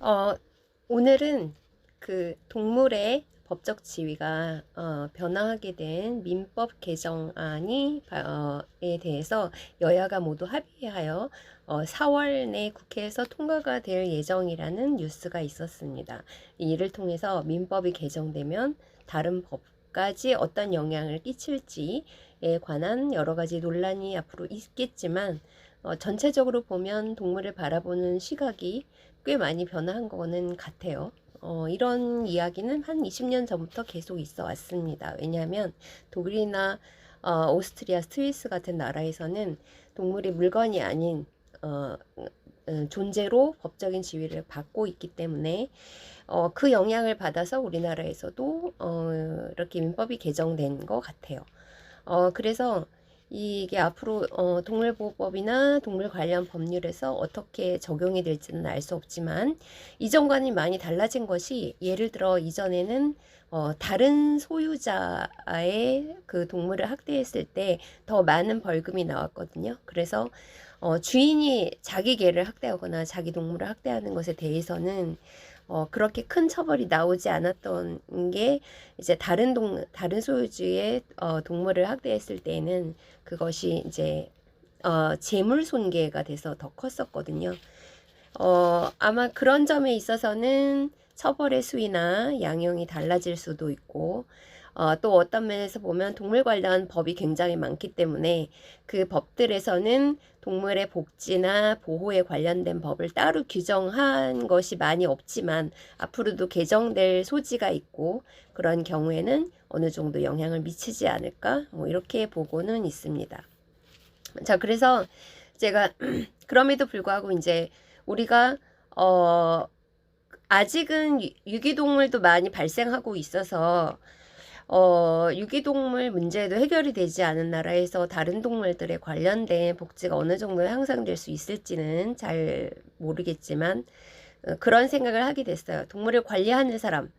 어, 오늘은 그 동물의 법적 지위가 변화하게 된 민법 개정안이 에 대해서 여야가 모두 합의하여 4월 내 국회에서 통과가 될 예정이라는 뉴스가 있었습니다. 이를 통해서 민법이 개정되면 다른 법까지 어떤 영향을 끼칠지에 관한 여러 가지 논란이 앞으로 있겠지만 전체적으로 보면 동물을 바라보는 시각이 꽤 많이 변화한 거는 같아요. 이런 이야기는 한 20년 전부터 계속 있어 왔습니다. 왜냐하면 독일이나 오스트리아, 스위스 같은 나라에서는 동물이 물건이 아닌 존재로 법적인 지위를 받고 있기 때문에 그 영향을 받아서 우리나라에서도 이렇게 민법이 개정된 것 같아요. 그래서 이게 앞으로 동물보호법이나 동물 관련 법률에서 어떻게 적용이 될지는 알 수 없지만 이전과는 많이 달라진 것이, 예를 들어 이전에는 다른 소유자의 그 동물을 학대했을 때 더 많은 벌금이 나왔거든요. 그래서 주인이 자기 개를 학대하거나 자기 동물을 학대하는 것에 대해서는 그렇게 큰 처벌이 나오지 않았던 게, 이제 다른 소유주의 동물을 학대했을 때에는 그것이 이제 재물 손괴가 돼서 더 컸었거든요. 아마 그런 점에 있어서는 처벌의 수위나 양형이 달라질 수도 있고, 또 어떤 면에서 보면 동물 관련 법이 굉장히 많기 때문에 그 법들에서는 동물의 복지나 보호에 관련된 법을 따로 규정한 것이 많이 없지만 앞으로도 개정될 소지가 있고, 그런 경우에는 어느 정도 영향을 미치지 않을까, 뭐 이렇게 보고는 있습니다. 자, 그래서 제가 그럼에도 불구하고 이제 우리가 아직은 유기동물도 많이 발생하고 있어서 유기동물 문제도 해결이 되지 않은 나라에서 다른 동물들에 관련된 복지가 어느 정도 향상될 수 있을지는 잘 모르겠지만 그런 생각을 하게 됐어요. 동물을 관리하는 사람,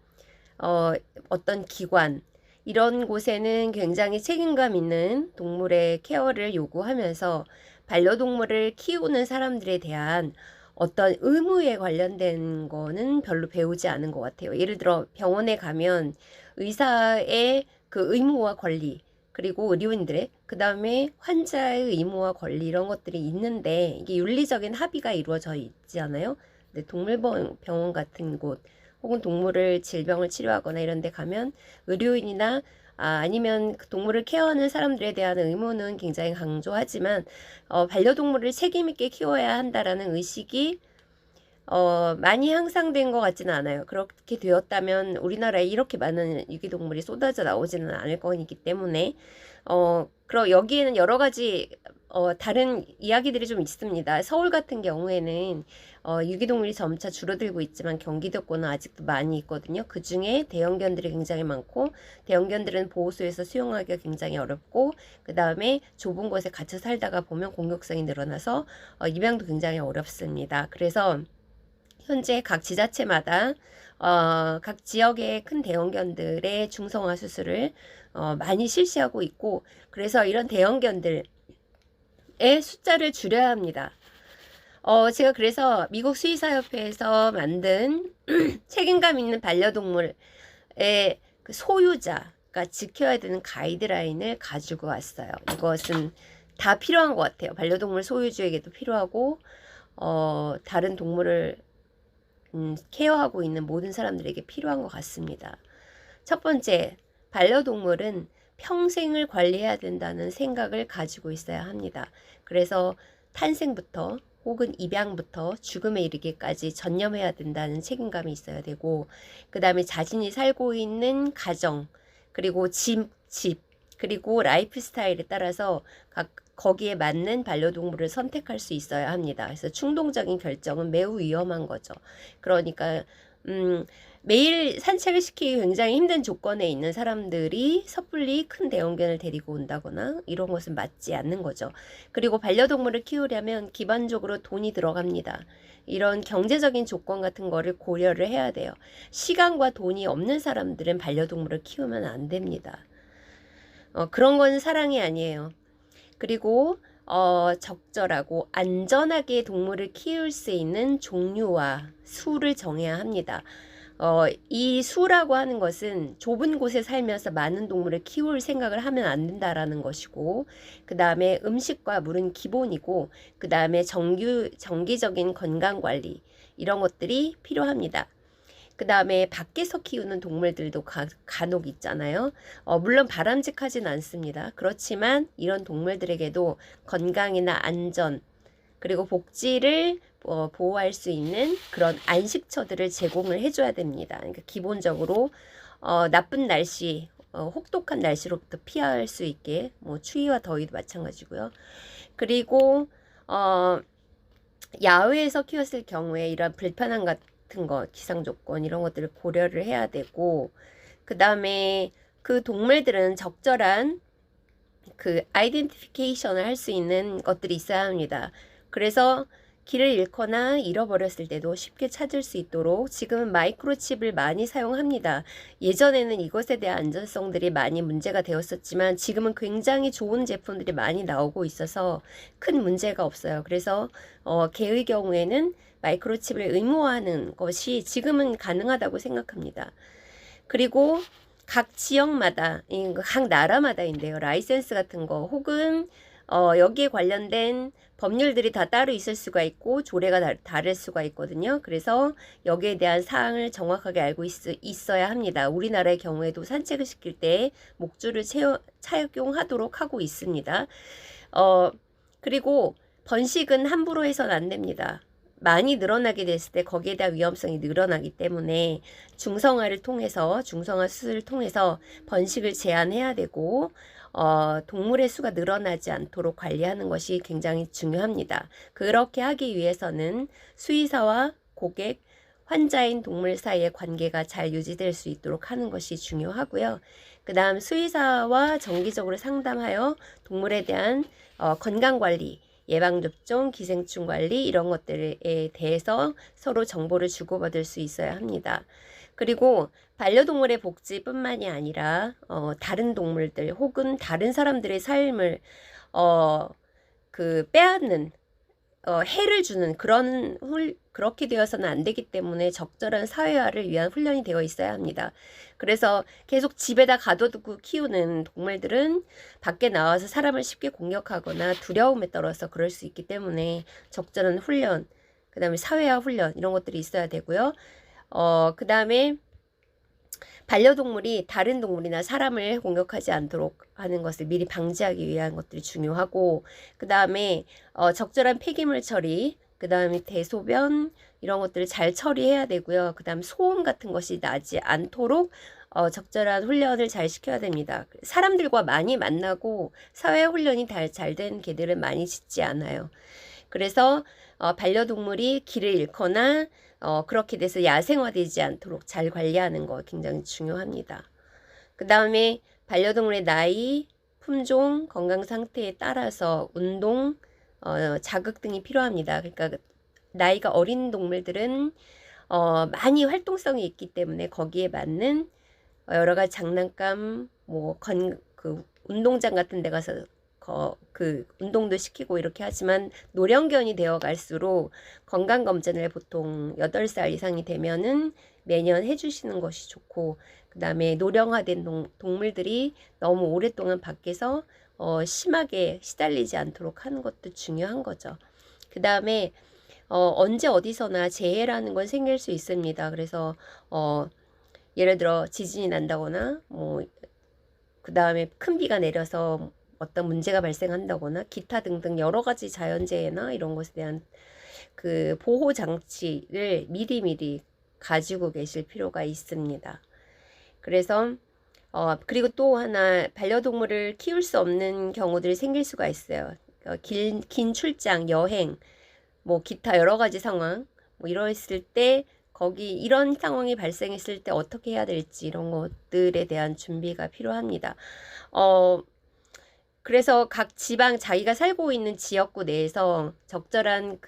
어떤 기관, 이런 곳에는 굉장히 책임감 있는 동물의 케어를 요구하면서 반려동물을 키우는 사람들에 대한 어떤 의무에 관련된 거는 별로 배우지 않은 것 같아요. 예를 들어 병원에 가면 의사의 그 의무와 권리, 그리고 의료인들의, 그 다음에 환자의 의무와 권리, 이런 것들이 있는데 이게 윤리적인 합의가 이루어져 있지 않아요? 근데 동물병원 같은 곳, 혹은 동물을 질병을 치료하거나 이런 데 가면 의료인이나 아니면 그 동물을 케어하는 사람들에 대한 의무는 굉장히 강조하지만 반려동물을 책임 있게 키워야 한다라는 의식이 많이 향상된 것 같지는 않아요. 그렇게 되었다면 우리나라에 이렇게 많은 유기동물이 쏟아져 나오지는 않을 거기 때문에 그럼 여기에는 여러 가지 다른 이야기들이 좀 있습니다. 서울 같은 경우에는 유기동물이 점차 줄어들고 있지만 경기도권은 아직도 많이 있거든요. 그 중에 대형견들이 굉장히 많고, 대형견들은 보호소에서 수용하기가 굉장히 어렵고, 그 다음에 좁은 곳에 갇혀 살다가 보면 공격성이 늘어나서 입양도 굉장히 어렵습니다. 그래서 현재 각 지자체마다 각 지역의 큰 대형견들의 중성화 수술을 많이 실시하고 있고, 그래서 이런 대형견들의 숫자를 줄여야 합니다. 제가 그래서 미국 수의사협회에서 만든 책임감 있는 반려동물의 그 소유자가 지켜야 되는 가이드라인을 가지고 왔어요. 이것은 다 필요한 것 같아요. 반려동물 소유주에게도 필요하고, 다른 동물을 케어하고 있는 모든 사람들에게 필요한 것 같습니다. 첫 번째, 반려동물은 평생을 관리해야 된다는 생각을 가지고 있어야 합니다. 그래서 탄생부터 혹은 입양부터 죽음에 이르기까지 전념해야 된다는 책임감이 있어야 되고, 그 다음에 자신이 살고 있는 가정, 그리고 집, 그리고 라이프 스타일에 따라서 거기에 맞는 반려동물을 선택할 수 있어야 합니다. 그래서 충동적인 결정은 매우 위험한 거죠. 그러니까 매일 산책을 시키기 굉장히 힘든 조건에 있는 사람들이 섣불리 큰 대형견을 데리고 온다거나 이런 것은 맞지 않는 거죠. 그리고 반려동물을 키우려면 기본적으로 돈이 들어갑니다. 이런 경제적인 조건 같은 거를 고려를 해야 돼요. 시간과 돈이 없는 사람들은 반려동물을 키우면 안 됩니다. 그런 건 사랑이 아니에요. 그리고 적절하고 안전하게 동물을 키울 수 있는 종류와 수를 정해야 합니다. 이 수라고 하는 것은 좁은 곳에 살면서 많은 동물을 키울 생각을 하면 안 된다라는 것이고, 그 다음에 음식과 물은 기본이고, 그 다음에 정기적인 건강관리, 이런 것들이 필요합니다. 그 다음에 밖에서 키우는 동물들도 간혹 있잖아요. 물론 바람직하진 않습니다. 그렇지만 이런 동물들에게도 건강이나 안전, 그리고 복지를 보호할 수 있는 그런 안식처들을 제공을 해줘야 됩니다. 그러니까 기본적으로 나쁜 날씨, 혹독한 날씨로부터 피할 수 있게, 뭐 추위와 더위도 마찬가지고요. 그리고 야외에서 키웠을 경우에 이런 불편함 같은 거, 기상 조건 이런 것들을 고려를 해야 되고, 그 다음에 그 동물들은 적절한 그 아이덴티피케이션을 할 수 있는 것들이 있어야 합니다. 그래서 길을 잃거나 잃어버렸을 때도 쉽게 찾을 수 있도록 지금은 마이크로칩을 많이 사용합니다. 예전에는 이것에 대한 안전성들이 많이 문제가 되었었지만 지금은 굉장히 좋은 제품들이 많이 나오고 있어서 큰 문제가 없어요. 그래서 개의 경우에는 마이크로칩을 의무화하는 것이 지금은 가능하다고 생각합니다. 그리고 각 지역마다, 각 나라마다인데요. 라이센스 같은 거 혹은 여기에 관련된 법률들이 다 따로 있을 수가 있고 조례가 다를 수가 있거든요. 그래서 여기에 대한 사항을 정확하게 알고 있어야 합니다. 우리나라의 경우에도 산책을 시킬 때 목줄을 착용하도록 하고 있습니다. 그리고 번식은 함부로 해서는 안 됩니다. 많이 늘어나게 됐을 때 거기에 대한 위험성이 늘어나기 때문에 중성화 수술을 통해서 번식을 제한해야 되고, 동물의 수가 늘어나지 않도록 관리하는 것이 굉장히 중요합니다. 그렇게 하기 위해서는 수의사와 고객, 환자인 동물 사이의 관계가 잘 유지될 수 있도록 하는 것이 중요하고요. 그 다음 수의사와 정기적으로 상담하여 동물에 대한 건강관리, 예방접종, 기생충 관리 이런 것들에 대해서 서로 정보를 주고받을 수 있어야 합니다. 그리고 반려동물의 복지뿐만이 아니라 다른 동물들 혹은 다른 사람들의 삶을 빼앗는 해를 주는 그렇게 되어서는 안 되기 때문에 적절한 사회화를 위한 훈련이 되어 있어야 합니다. 그래서 계속 집에다 가둬두고 키우는 동물들은 밖에 나와서 사람을 쉽게 공격하거나 두려움에 떨어서 그럴 수 있기 때문에 적절한 훈련, 그 다음에 사회화 훈련 이런 것들이 있어야 되고요. 그 다음에 반려동물이 다른 동물이나 사람을 공격하지 않도록 하는 것을 미리 방지하기 위한 것들이 중요하고, 그 다음에 적절한 폐기물 처리, 그 다음에 대소변 이런 것들을 잘 처리해야 되고요. 그 다음 소음 같은 것이 나지 않도록 적절한 훈련을 잘 시켜야 됩니다. 사람들과 많이 만나고 사회 훈련이 잘 된 개들은 많이 짖지 않아요. 그래서 반려동물이 길을 잃거나 그렇게 돼서 야생화되지 않도록 잘 관리하는 거 굉장히 중요합니다. 그 다음에 반려동물의 나이, 품종, 건강 상태에 따라서 운동, 자극 등이 필요합니다. 그러니까 나이가 어린 동물들은 많이 활동성이 있기 때문에 거기에 맞는 여러 가지 장난감, 그 운동장 같은 데 가서 그 운동도 시키고 이렇게 하지만 노령견이 되어 갈수록 건강검진을 보통 8살 이상이 되면은 매년 해주시는 것이 좋고, 그 다음에 노령화된 동물들이 너무 오랫동안 밖에서 심하게 시달리지 않도록 하는 것도 중요한 거죠. 그 다음에 언제 어디서나 재해라는 건 생길 수 있습니다. 그래서 예를 들어 지진이 난다거나 그 다음에 큰 비가 내려서 어떤 문제가 발생한다거나 기타 등등 여러 가지 자연재해나 이런 것에 대한 그 보호 장치를 미리미리 가지고 계실 필요가 있습니다. 그래서 그리고 또 하나 반려동물을 키울 수 없는 경우들이 생길 수가 있어요. 긴 출장, 여행, 기타 여러 가지 상황, 이랬을 때 이런 상황이 발생했을 때 어떻게 해야 될지 이런 것들에 대한 준비가 필요합니다. 그래서 각 지방 자기가 살고 있는 지역구 내에서 적절한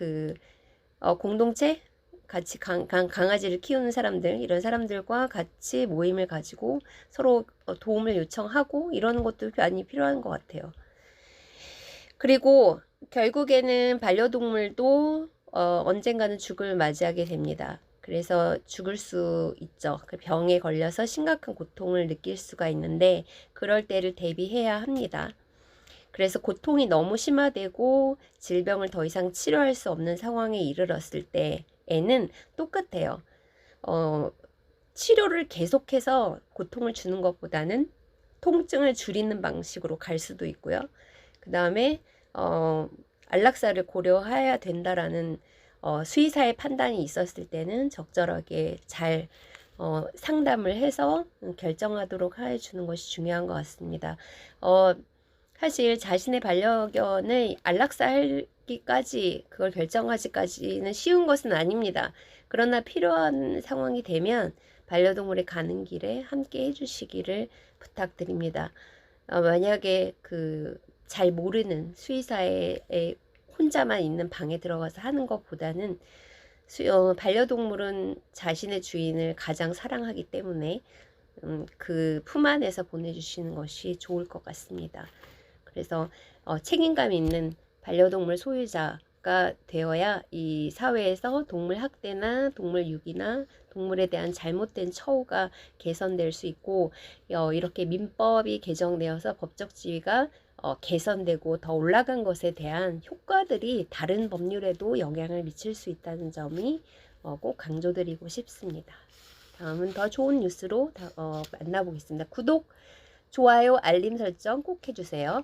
공동체, 같이 강아지를 키우는 사람들, 이런 사람들과 같이 모임을 가지고 서로 도움을 요청하고 이러는 것도 많이 필요한 것 같아요. 그리고 결국에는 반려동물도 언젠가는 죽을 맞이하게 됩니다. 그래서 죽을 수 있죠. 그 병에 걸려서 심각한 고통을 느낄 수가 있는데 그럴 때를 대비해야 합니다. 그래서 고통이 너무 심화되고 질병을 더 이상 치료할 수 없는 상황에 이르렀을 때에는 똑같아요. 치료를 계속해서 고통을 주는 것보다는 통증을 줄이는 방식으로 갈 수도 있고요. 그 다음에 안락사를 고려해야 된다라는 수의사의 판단이 있었을 때는 적절하게 잘 상담을 해서 결정하도록 해주는 것이 중요한 것 같습니다. 사실 자신의 반려견을 안락사하기까지 그걸 결정하기까지는 쉬운 것은 아닙니다. 그러나 필요한 상황이 되면 반려동물이 가는 길에 함께 해주시기를 부탁드립니다. 만약에 잘 모르는 수의사에 혼자만 있는 방에 들어가서 하는 것보다는 반려동물은 자신의 주인을 가장 사랑하기 때문에 그 품 안에서 보내주시는 것이 좋을 것 같습니다. 그래서 책임감 있는 반려동물 소유자가 되어야 이 사회에서 동물 학대나 동물 유기나 동물에 대한 잘못된 처우가 개선될 수 있고 이렇게 민법이 개정되어서 법적 지위가 개선되고 더 올라간 것에 대한 효과들이 다른 법률에도 영향을 미칠 수 있다는 점이 꼭 강조드리고 싶습니다. 다음은 더 좋은 뉴스로 만나보겠습니다. 구독, 좋아요, 알림 설정 꼭 해주세요.